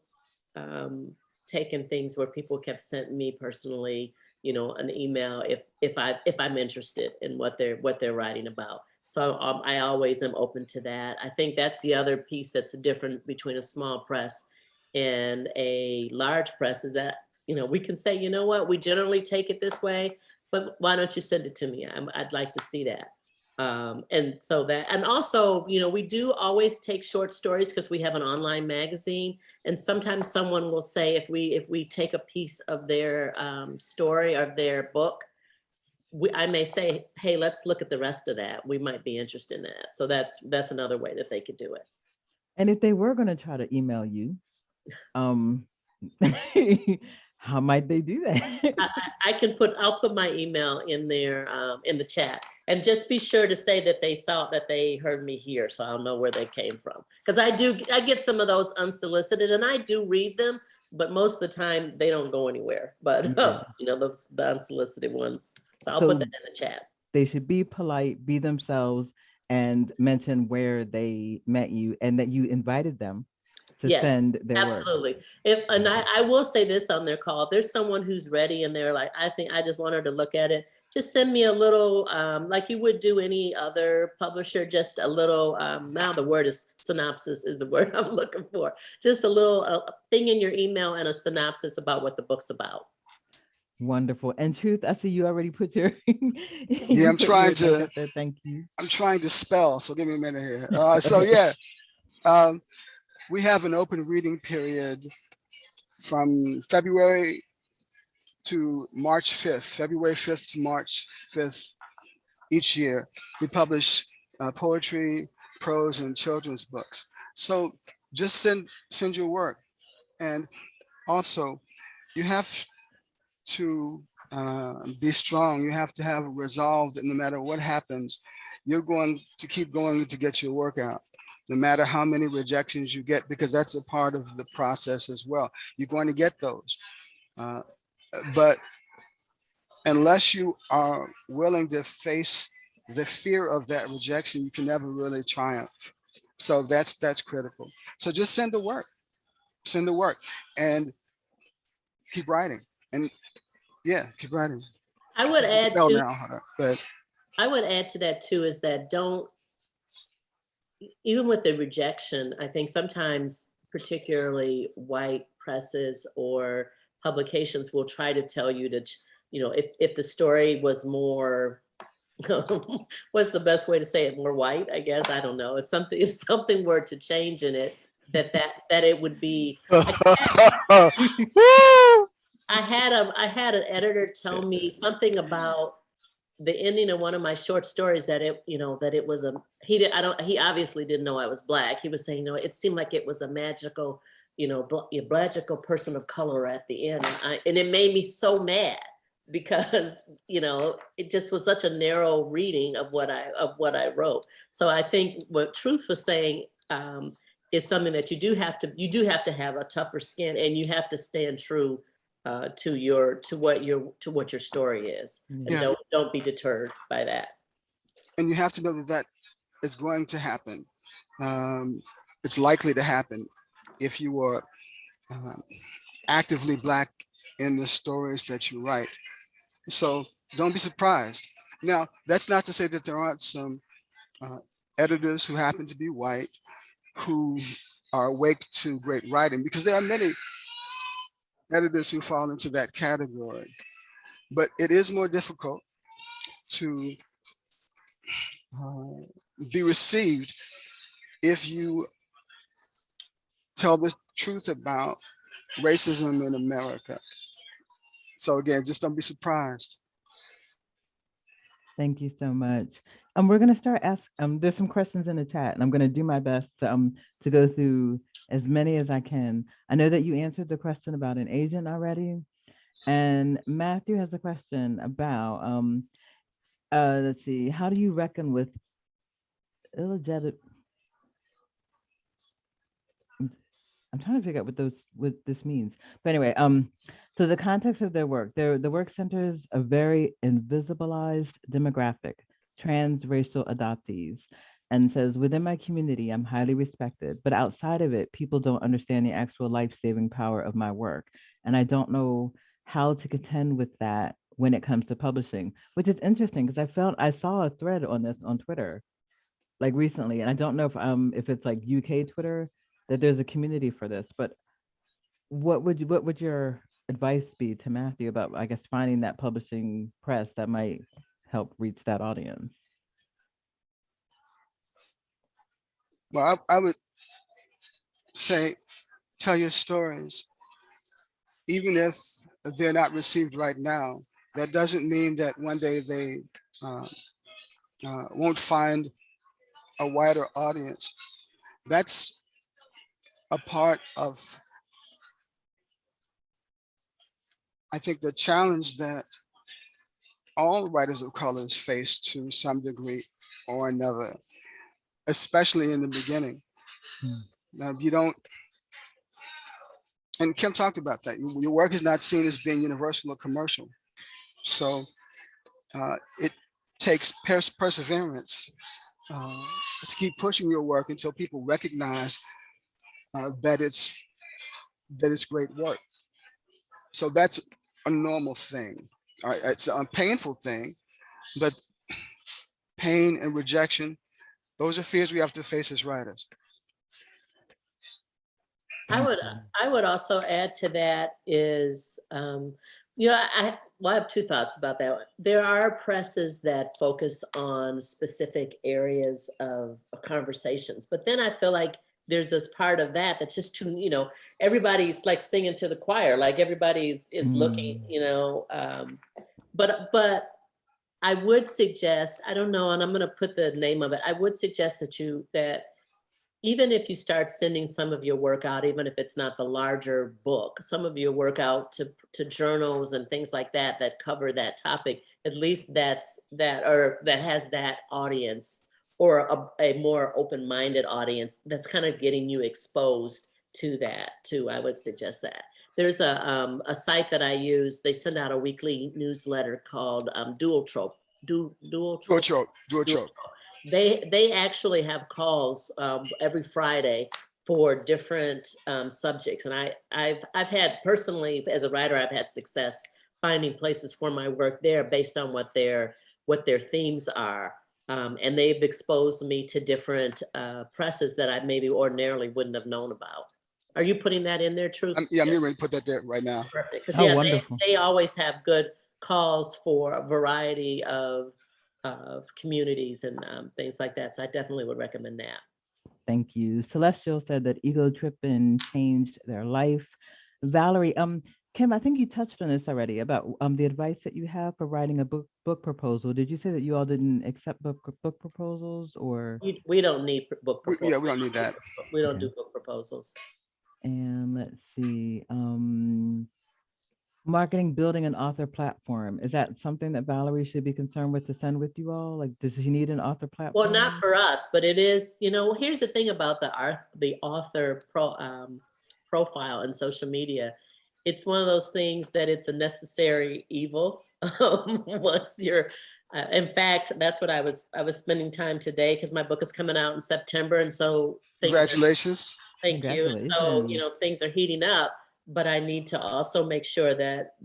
taken things where people kept sending me personally, an email if I'm interested in what they're writing about. So I always am open to that. I think that's the other piece that's different between a small press and a large press, is that we can say, you know what, we generally take it this way, but why don't you send it to me? I'd like to see that. And also, we do always take short stories because we have an online magazine. And sometimes someone will say, if we take a piece of their story or their book, I may say, hey, let's look at the rest of that. We might be interested in that. So that's another way that they could do it. And if they were going to try to email you, how might they do that? I'll put my email in there in the chat, and just be sure to say that they heard me here, so I'll know where they came from. Because I get some of those unsolicited, and I do read them, but most of the time they don't go anywhere. But those the unsolicited ones. So I'll put that in the chat. They should be polite, be themselves, and mention where they met you and that you invited them to Yes, send their work. absolutely. And I will say this on their call, if there's someone who's ready and they're like, I think I just want her to look at it, just send me a little, like you would do any other publisher, just a little, now the word is synopsis is the word I'm looking for. Just a little thing in your email and a synopsis about what the book's about. Wonderful. And Truth, I see you already put your. Yeah, I'm trying to. Thank you. I'm trying to spell, so give me a minute here. So yeah, we have an open reading period from February to March 5th, February 5th to March 5th each year. We publish poetry, prose, and children's books. So just send your work. And also, you have to be strong. You have to have a resolve that no matter what happens, you're going to keep going to get your work out, no matter how many rejections you get, because that's a part of the process as well. You're going to get those. But unless you are willing to face the fear of that rejection, you can never really triumph. So that's critical. So just send the work and keep writing. And yeah, keep writing. I would add Spell to, now, hold on. But I would add to that too, is that don't, even with the rejection, I think sometimes particularly white presses or publications will try to tell you to, you know, if the story was more, what's the best way to say it, more white, I guess, I don't know. If something were to change in it, that it would be. I had an editor tell me something about the ending of one of my short stories that it, you know, that it was he obviously didn't know I was Black. He was saying, no, it seemed like it was a magical, you know, magical person of color at the end. And it made me so mad because, you know, it just was such a narrow reading of what I wrote. So I think what Truth was saying is something that you do have to have a tougher skin, and you have to stand true to what your story is. Yeah. And don't be deterred by that. And you have to know that is going to happen. It's likely to happen if you are actively Black in the stories that you write. So don't be surprised. Now, that's not to say that there aren't some editors who happen to be white who are awake to great writing, because there are many editors who fall into that category. But it is more difficult to be received if you tell the truth about racism in America. So again, just don't be surprised. Thank you so much. We're going to start asking, there's some questions in the chat, and I'm going to do my best to go through as many as I can. I know that you answered the question about an agent already. And Matthew has a question about, let's see, how do you reckon with illegitimate? I'm trying to figure out what this means. But anyway, so the context of their work, the work centers a very invisibilized demographic, transracial adoptees, and says, within my community, I'm highly respected, but outside of it, people don't understand the actual life-saving power of my work. And I don't know how to contend with that when it comes to publishing, which is interesting because I saw a thread on this on Twitter, like recently, and I don't know if it's like UK Twitter, that there's a community for this, but what would your advice be to Matthew about, I guess, finding that publishing press that might help reach that audience? Well, I would say, tell your stories. Even if they're not received right now, that doesn't mean that one day they won't find a wider audience. That's a part of, I think, the challenge that all writers of colors face to some degree or another, especially in the beginning. Now, you don't, and Kim talked about that, your work is not seen as being universal or commercial. So it takes perseverance to keep pushing your work until people recognize that it's great work. So that's a normal thing. All right, it's a painful thing, but pain and rejection, those are fears we have to face as writers. I would also add to that is, you know, I have two thoughts about that. There are presses that focus on specific areas of conversations, but then I feel like there's this part of that that's just too, you know, everybody's like singing to the choir, like everybody's is looking, you know, but I would suggest, I don't know, and I'm going to put the name of it. I would suggest that even if you start sending some of your work out, even if it's not the larger book, some of your work out to journals and things like that that cover that topic, at least that has that audience, or a more open-minded audience that's kind of getting you exposed to that too. I would suggest that. There's a site that I use. They send out a weekly newsletter called Dual Trope. Dual Trope. They actually have calls every Friday for different subjects, and I've had personally, as a writer, I've had success finding places for my work there based on what their themes are, and they've exposed me to different presses that I maybe ordinarily wouldn't have known about. Are you putting that in there, Truth? Yeah, I'm going to put that there right now. Perfect. Because Oh, wonderful. they always have good calls for a variety of communities and things like that. So I definitely would recommend that. Thank you. Celestial said that ego tripping changed their life. Valerie, Kim, I think you touched on this already about the advice that you have for writing a book proposal. Did you say that you all didn't accept book proposals, or? We don't need book proposals. Yeah, we don't need that. We don't do book proposals. And let's see, marketing, building an author platform. Is that something that Valerie should be concerned with to send with you all? Like, does she need an author platform? Well, not for us, but it is, you know, here's the thing about the author profile and social media. It's one of those things that it's a necessary evil. Once you're, in fact, that's what I was spending time today, because my book is coming out in September. And so Congratulations. Thank you. And so, you know, things are heating up, but I need to also make sure that,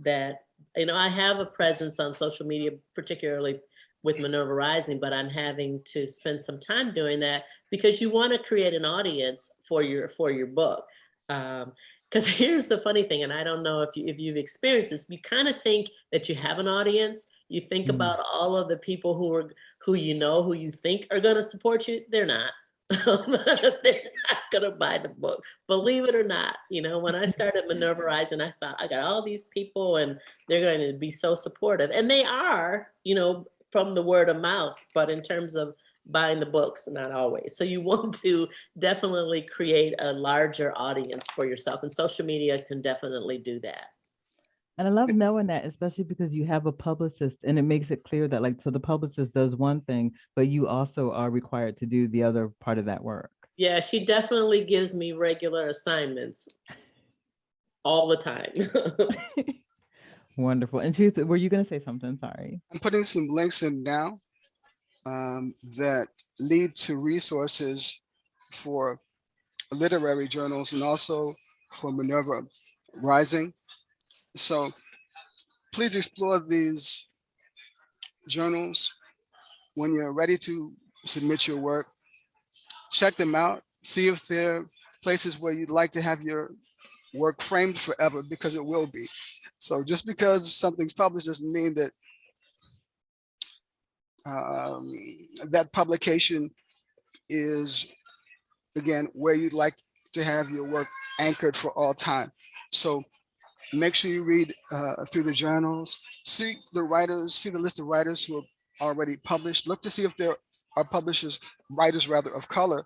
you know, I have a presence on social media, particularly with Minerva Rising, but I'm having to spend some time doing that because you want to create an audience for your book. Because here's the funny thing, and I don't know if you've experienced this, you kind of think that you have an audience. You think about all of the people who you think are going to support you. They're not. They're not gonna buy the book, believe it or not. You know, when I started Minerva Rising, I thought I got all these people and they're going to be so supportive, and they are, you know, from the word of mouth, but in terms of buying the books, not always. So you want to definitely create a larger audience for yourself, and social media can definitely do that. And I love knowing that, especially because you have a publicist, and it makes it clear that, like, so the publicist does one thing, but you also are required to do the other part of that work. Yeah, she definitely gives me regular assignments all the time. Wonderful. And Truth, were you going to say something? Sorry. I'm putting some links in now that lead to resources for literary journals and also for Minerva Rising. So please explore these journals. When you're ready to submit your work, check them out, see if they're places where you'd like to have your work framed forever, because it will be. So just because something's published doesn't mean that that publication is, again, where you'd like to have your work anchored for all time. So make sure you read through the journals, see the writers, see the list of writers who are already published. Look to see if there are writers rather of color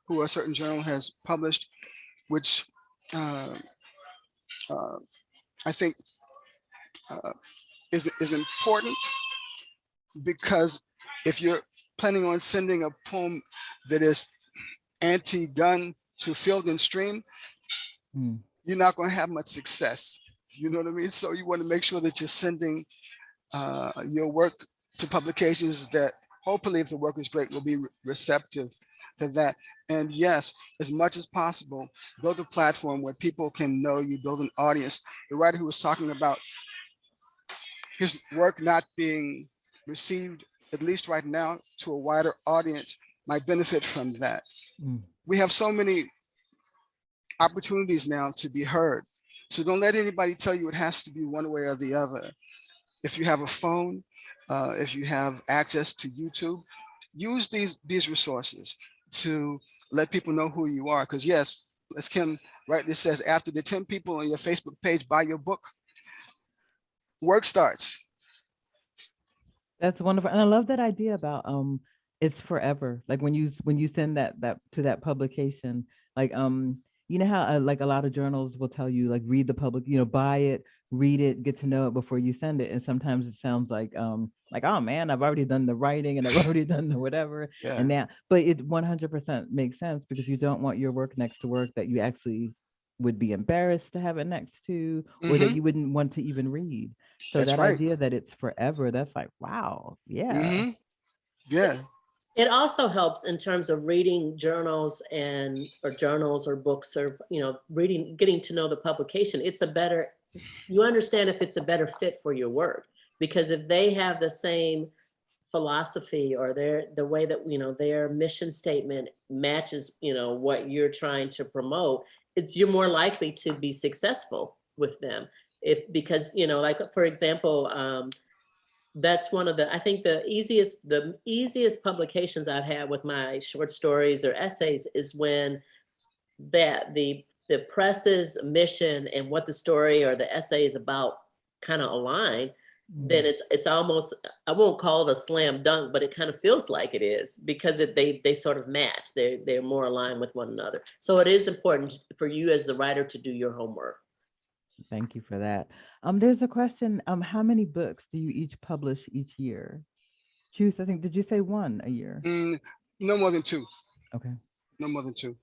who a certain journal has published, which I think is important, because if you're planning on sending a poem that is anti-gun to Field and Stream, you're not going to have much success. You know what I mean? So you want to make sure that you're sending your work to publications that hopefully, if the work is great, will be receptive to that. And yes, as much as possible, build a platform where people can know you, build an audience. The writer who was talking about his work not being received, at least right now, to a wider audience might benefit from that. Mm. We have so many opportunities now to be heard. So don't let anybody tell you it has to be one way or the other. If you have a phone, if you have access to YouTube, use these resources to let people know who you are. Because yes, as Kim rightly says, after the 10 people on your Facebook page buy your book, work starts. That's wonderful. And I love that idea about it's forever. Like when you send that to that publication, like you know how like a lot of journals will tell you like read the public, you know, buy it, read it, get to know it before you send it. And sometimes it sounds like oh man, I've already done the writing and I've already done the whatever. Yeah. And now, but it 100% makes sense because you don't want your work next to work that you actually would be embarrassed to have it next to, or that you wouldn't want to even read. So That's that right. idea that it's forever, that's like, wow, yeah. Yeah. It also helps in terms of reading journals or books or, you know, getting to know the publication. You understand if it's a better fit for your work, because if they have the same philosophy or the way that, you know, their mission statement matches, you know, what you're trying to promote, you're more likely to be successful with them. Because, you know, like for example, that's one of I think the easiest publications I've had with my short stories or essays is when the press's mission and what the story or the essay is about kind of align. Then it's almost, I won't call it a slam dunk, but it kind of feels like it is, because they sort of match. They're more aligned with one another. So it is important for you as the writer to do your homework. Thank you for that. There's a question. How many books do you each publish each year? Choose, I think, did you say one a year? No more than 2. Okay. No more than 2.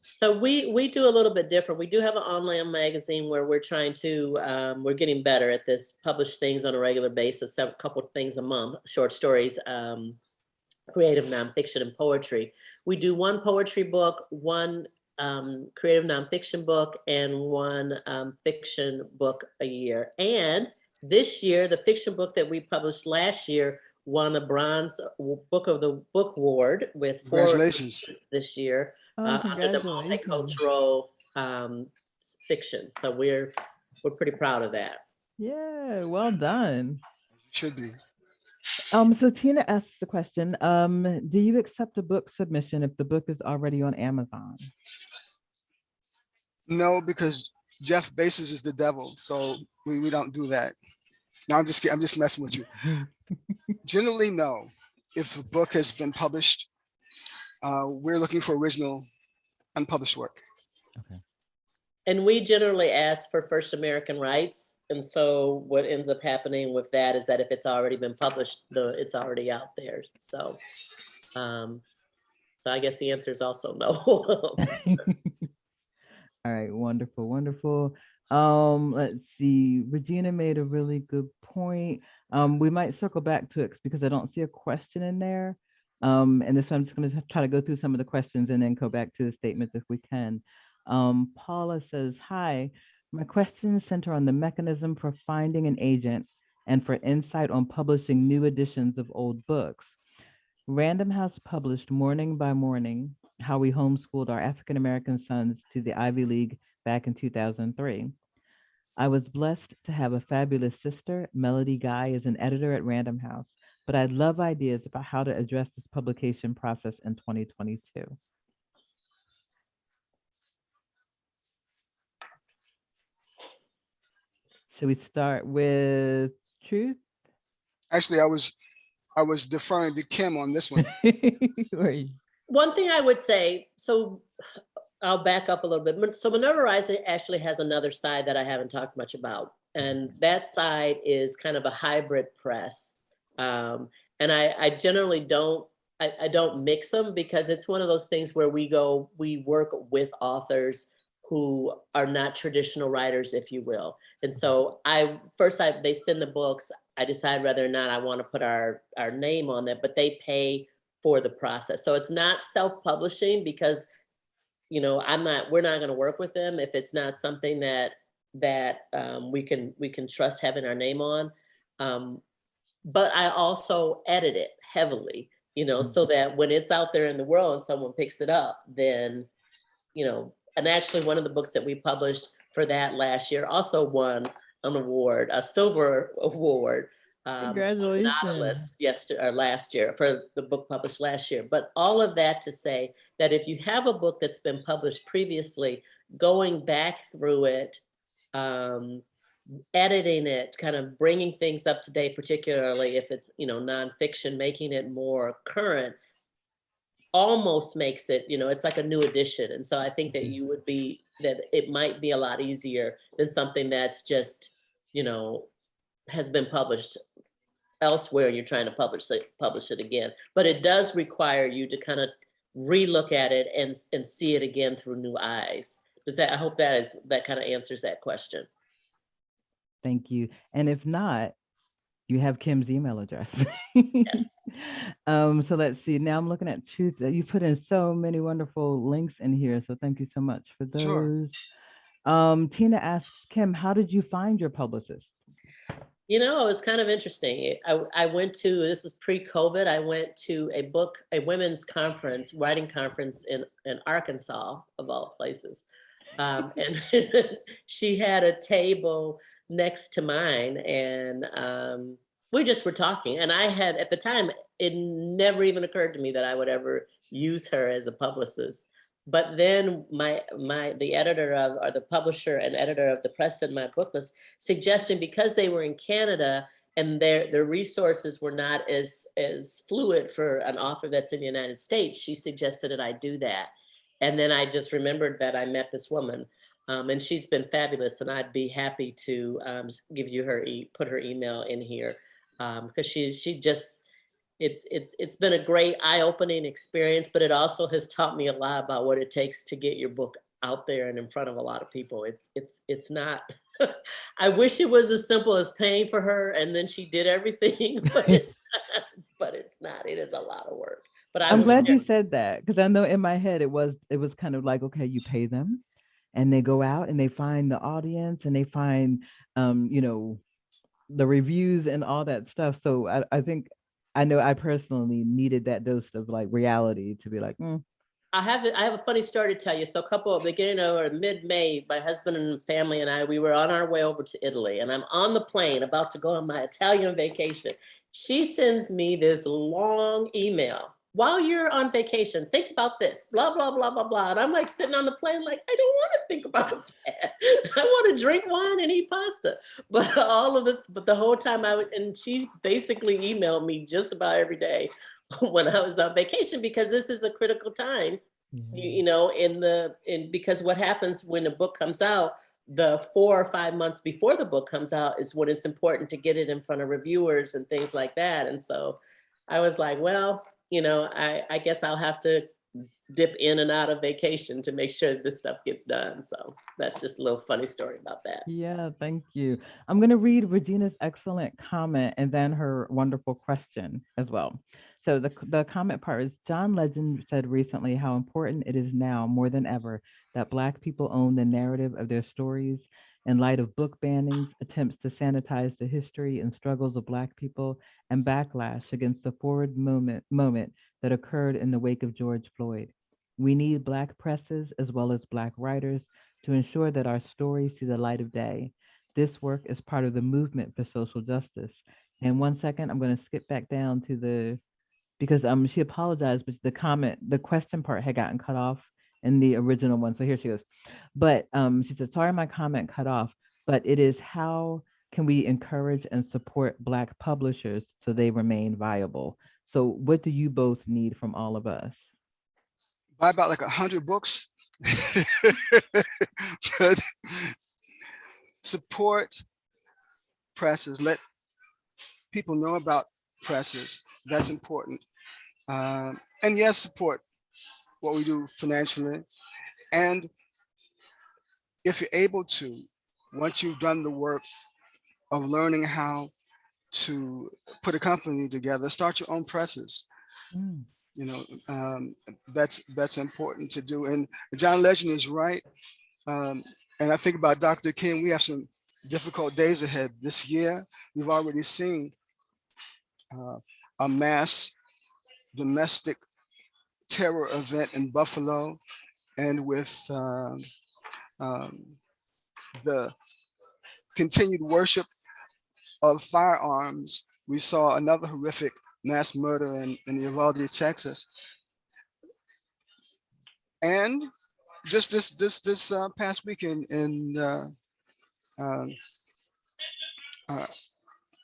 So we do a little bit different. We do have an online magazine where we're trying to, we're getting better at this, publish things on a regular basis, a couple of things a month, short stories, creative nonfiction and poetry. We do one poetry book, one creative nonfiction book, and one fiction book a year. And this year, the fiction book that we published last year won a bronze Book of the Book Award with 4 Congratulations. this year. Oh, Under the congratulations. multicultural fiction. So we're pretty proud of that. Yeah, well done. Should be. So Tina asks the question, do you accept a book submission if the book is already on Amazon? No, because Jeff Bezos is the devil. So we don't do that. No, I'm just kidding. I'm just messing with you. Generally, no. If a book has been published, we're looking for original unpublished work. Okay. And we generally ask for first American rights. And so what ends up happening with that is that if it's already been published, it's already out there. So, so I guess the answer is also no. All right, wonderful, wonderful. Let's see. Regina made a really good point. We might circle back to it because I don't see a question in there. And this one I'm just going to try to go through some of the questions and then go back to the statements if we can. Paula says, hi, my questions center on the mechanism for finding an agent and for insight on publishing new editions of old books. Random House published Morning by Morning, How We Homeschooled Our African-American Sons to the Ivy League back in 2003. I was blessed to have a fabulous sister. Melody Guy is an editor at Random House, but I'd love ideas about how to address this publication process in 2022. Should we start with Truth? Actually, I was deferring to Kim on this one. One thing I would say, so I'll back up a little bit. So Minerva Rising actually has another side that I haven't talked much about. And that side is kind of a hybrid press. And I generally don't mix them because it's one of those things where we work with authors who are not traditional writers, if you will. And so they send the books. I decide whether or not I want to put our name on that, but they pay for the process. So it's not self-publishing because, you know, we're not going to work with them if it's not something that we can trust having our name on. But I also edit it heavily, you know, so that when it's out there in the world and someone picks it up, then, you know, and actually one of the books that we published for that last year also won an award, a silver award. Congratulations. Novelist last year for the book published last year. But all of that to say that if you have a book that's been published previously, going back through it, editing it, kind of bringing things up to date, particularly if it's, you know, nonfiction, making it more current, almost makes it, you know, it's like a new edition. And so I think that that it might be a lot easier than something that's just, you know, has been published elsewhere and you're trying to publish it again. But it does require you to kind of relook at it and see it again through new eyes. I hope that kind of answers that question. Thank you. And if not, you have Kim's email address. Yes. So let's see. Now I'm looking at truth. You put in so many wonderful links in here. So thank you so much for those. Sure. Tina asked Kim, how did you find your publicist? You know, it was kind of interesting. I went to, this was pre-COVID, I went to a women's conference, writing conference in Arkansas, of all places. And she had a table next to mine and we just were talking. And I had, at the time, it never even occurred to me that I would ever use her as a publicist. But then the editor of, or the publisher and editor of the press in my book was suggesting, because they were in Canada and their resources were not as fluid for an author that's in the United States, she suggested that I do that. And then I just remembered that I met this woman and she's been fabulous. And I'd be happy to give you put her email in here because she just, it's been a great eye-opening experience, but it also has taught me a lot about what it takes to get your book out there and in front of a lot of people. It's not, I wish it was as simple as paying for her and then she did everything, but it's not, it is a lot of work. But I'm glad you said that, because I know in my head it was kind of like, okay, you pay them and they go out and they find the audience and they find, you know, the reviews and all that stuff. So I think, I know I personally needed that dose of like reality to be like, I have a funny story to tell you. So beginning of mid-May, my husband and family and I, we were on our way over to Italy and I'm on the plane about to go on my Italian vacation. She sends me this long email. While you're on vacation, think about this, blah, blah, blah, blah, blah. And I'm like sitting on the plane, like, I don't want to think about that. I want to drink wine and eat pasta. But the whole time and she basically emailed me just about every day when I was on vacation, because this is a critical time, you know, because what happens when a book comes out, the 4 or 5 months before the book comes out is when it's important to get it in front of reviewers and things like that. And so I was like, well, you know, I guess I'll have to dip in and out of vacation to make sure this stuff gets done. So that's just a little funny story about that. Yeah, thank you. I'm going to read Regina's excellent comment and then her wonderful question as well. So the comment part is, John Legend said recently how important it is now more than ever that Black people own the narrative of their stories. In light of book bannings, attempts to sanitize the history and struggles of Black people, and backlash against the forward moment that occurred in the wake of George Floyd. We need Black presses as well as Black writers to ensure that our stories see the light of day. This work is part of the movement for social justice. And 1 second, I'm going to skip back down to because she apologized, but the question part had gotten cut off in the original one. So here she goes. But she said, sorry, my comment cut off, but it is how can we encourage and support Black publishers so they remain viable? So what do you both need from all of us? Buy about like 100 books. But support presses, let people know about presses. That's important. And yes, support what we do financially. And if you're able to, once you've done the work of learning how to put a company together, start your own presses. You know, that's important to do. And John Legend is right. And I think about Dr. King, we have some difficult days ahead this year. We've already seen a mass domestic terror event in Buffalo, and with the continued worship of firearms, we saw another horrific mass murder in Uvalde, Texas. And just this past weekend in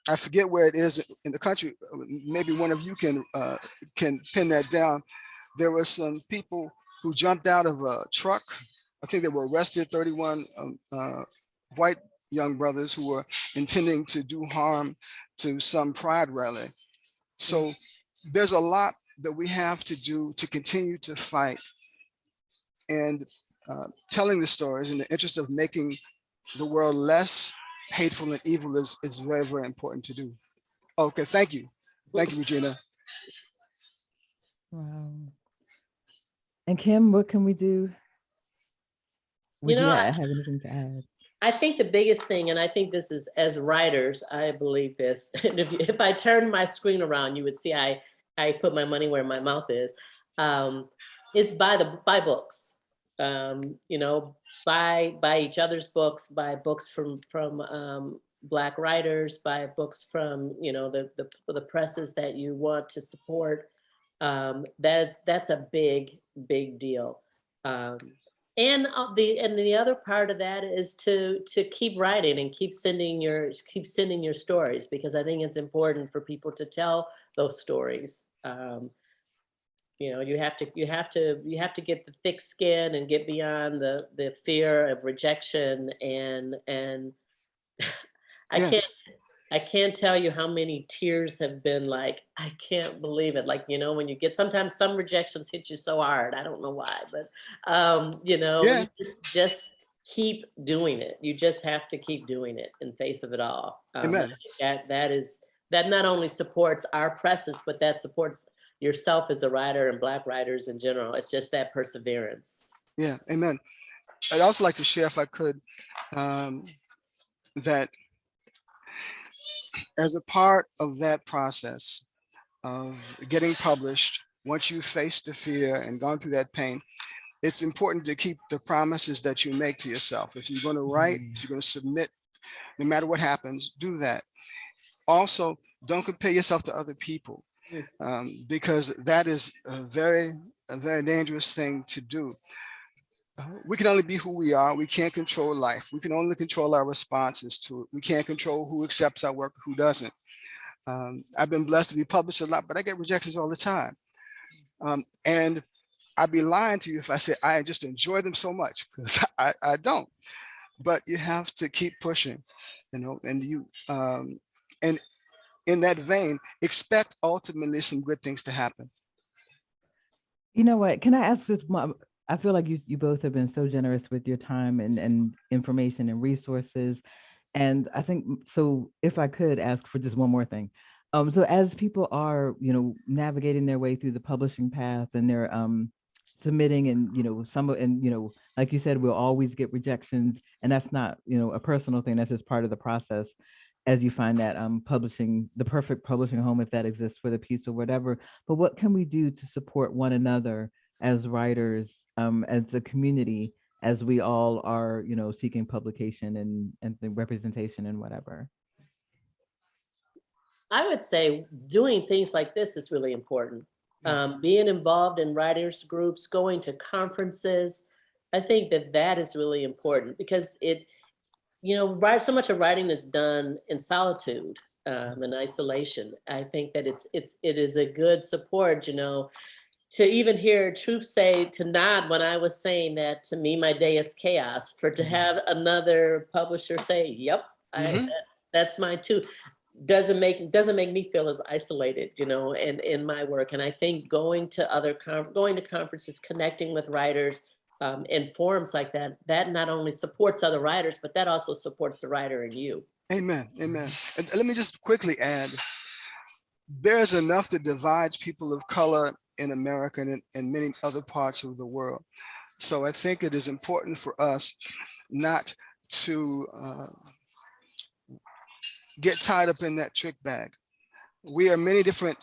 I forget where it is in the country. Maybe one of you can pin that down. There were some people who jumped out of a truck. I think they were arrested, 31 white young brothers who were intending to do harm to some pride rally. So there's a lot that we have to do to continue to fight, and telling the stories in the interest of making the world less hateful and evil is very, very important to do. Okay, thank you. Thank you, Regina. Wow. And Kim, what can we do? Would you have anything to add? I think the biggest thing, and I think this is, as writers, I believe this, and if I turn my screen around, you would see I put my money where my mouth is buy books. You know, buy each other's books, buy books from Black writers, buy books from, you know, the presses that you want to support. That's a big deal. And the other part of that is to keep writing and keep sending your stories, because I think it's important for people to tell those stories. You know, you have to get the thick skin and get beyond the fear of rejection, and I can't tell you how many tears have been like, I can't believe it. Like, you know, when you get, sometimes some rejections hit you so hard. I don't know why, but, you know, you just keep doing it. You just have to keep doing it in face of it all. Amen. That not only supports our presses, but that supports yourself as a writer and Black writers in general. It's just that perseverance. Yeah, amen. I'd also like to share, if I could, that as a part of that process of getting published, once you've faced the fear and gone through that pain, it's important to keep the promises that you make to yourself. If you're going to write, if you're going to submit, no matter what happens, do that. Also, don't compare yourself to other people, because that is a very dangerous thing to do. We can only be who we are. We can't control life. We can only control our responses to it. We can't control who accepts our work, who doesn't. I've been blessed to be published a lot, but I get rejections all the time. And I'd be lying to you if I said I just enjoy them so much, because I don't. But you have to keep pushing, you know, and and in that vein, expect ultimately some good things to happen. You know what? Can I ask this? I feel like you both have been so generous with your time and information and resources. And I think, so if I could ask for just one more thing. So as people are, you know, navigating their way through the publishing path, and they're submitting, and, you know, like you said, we'll always get rejections, and that's not, you know, a personal thing. That's just part of the process as you find that publishing, the perfect publishing home, if that exists for the piece or whatever. But what can we do to support one another as writers, as a community, as we all are, you know, seeking publication and the representation and whatever? I would say doing things like this is really important. Being involved in writers groups, going to conferences, I think that is really important, because it, you know, so much of writing is done in solitude, in isolation. I think that it is a good support, you know, to even hear Truth say, to nod when I was saying that, to me, my day is chaos, to have another publisher say, yep, that's mine too, doesn't make me feel as isolated, you know, in my work. And I think going to conferences, connecting with writers, in forums like that not only supports other writers, but that also supports the writer in you. Amen, amen. And let me just quickly add, there's enough that divides people of color in America and in many other parts of the world. So I think it is important for us not to get tied up in that trick bag. We are many different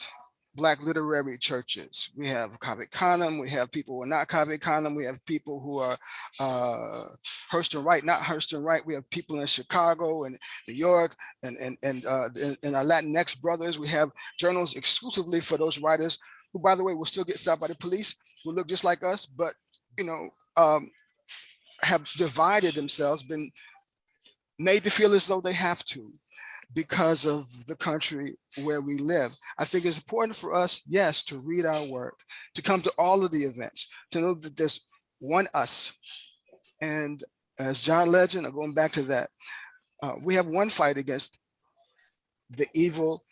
Black literary churches. We have Kave Khanum, we have people who are not Kave Khanum, we have people who are Hurston Wright, not Hurston Wright. We have people in Chicago and New York and our Latinx brothers. We have journals exclusively for those writers who, by the way, will still get stopped by the police, who look just like us, but have divided themselves, been made to feel as though they have to because of the country where we live. I think it's important for us, yes, to read our work, to come to all of the events, to know that there's one us. And as John Legend, I'm going back to that, we have one fight against the evil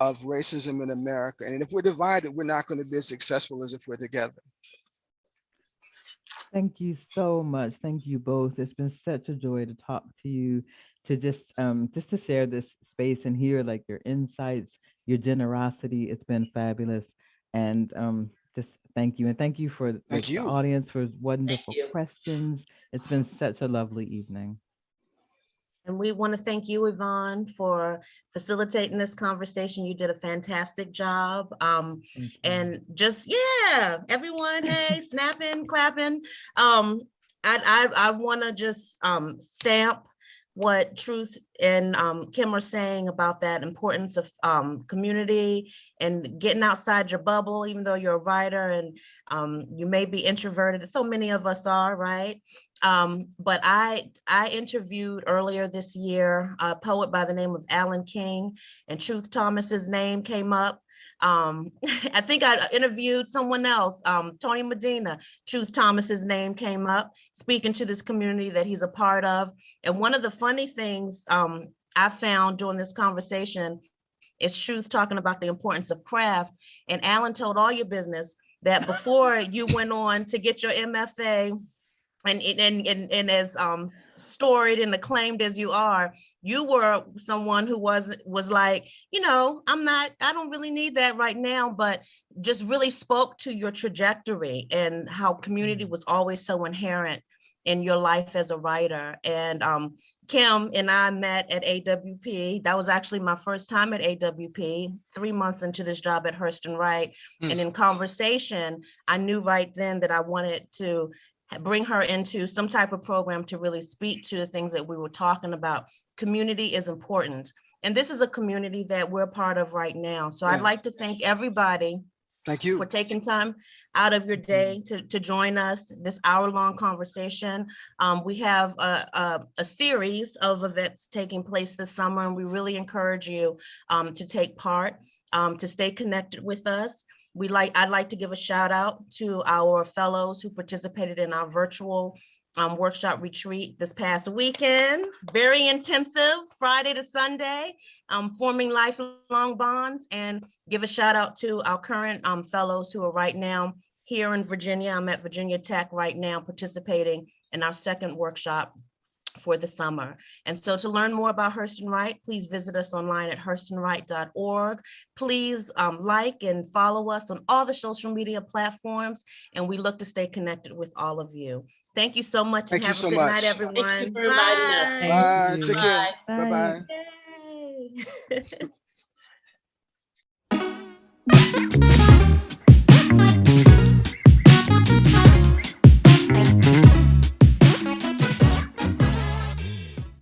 of racism in America. And if we're divided, we're not going to be as successful as if we're together. Thank you so much. Thank you both. It's been such a joy to talk to you, to just to share this space and hear like your insights, your generosity. It's been fabulous. And just thank you. And thank you for the audience for wonderful questions. It's been such a lovely evening. And we want to thank you, Yvonne, for facilitating this conversation. You did a fantastic job. And just, yeah, everyone, hey, snapping, clapping. I want to just stamp what Truth and Kim are saying about that importance of community and getting outside your bubble, even though you're a writer and you may be introverted. So many of us are, right? But I interviewed earlier this year a poet by the name of Alan King, and Truth Thomas's name came up. I think I interviewed someone else, Tony Medina. Truth Thomas's name came up, speaking to this community that he's a part of. And one of the funny things I found during this conversation is Truth talking about the importance of craft. And Alan told all your business that before you went on to get your MFA, and as storied and acclaimed as you are, you were someone who was like, I don't really need that right now, but just really spoke to your trajectory and how community was always so inherent in your life as a writer. And Kim and I met at AWP. That was actually my first time at AWP, 3 months into this job at Hurston Wright. And in conversation, I knew right then that I wanted to bring her into some type of program to really speak to the things that we were talking about. Community is important. And this is a community that we're part of right now. So I'd like to thank everybody. Thank you for taking time out of your day to join us, this hour-long conversation. We have a series of events taking place this summer, and we really encourage you to take part, to stay connected with us. I'd like to give a shout out to our fellows who participated in our virtual workshop retreat this past weekend. Very intensive, Friday to Sunday, forming lifelong bonds. And give a shout out to our current fellows who are right now here in Virginia. I'm at Virginia Tech right now participating in our second workshop for the summer. And so to learn more about Hurston Wright, please visit us online at hurstonwright.org. Please like and follow us on all the social media platforms, and we look to stay connected with all of you. Thank you so much. Thank and have you so a good much. night, everyone. Thank you for inviting us. Bye. Take care. Bye. Bye-bye. Yay.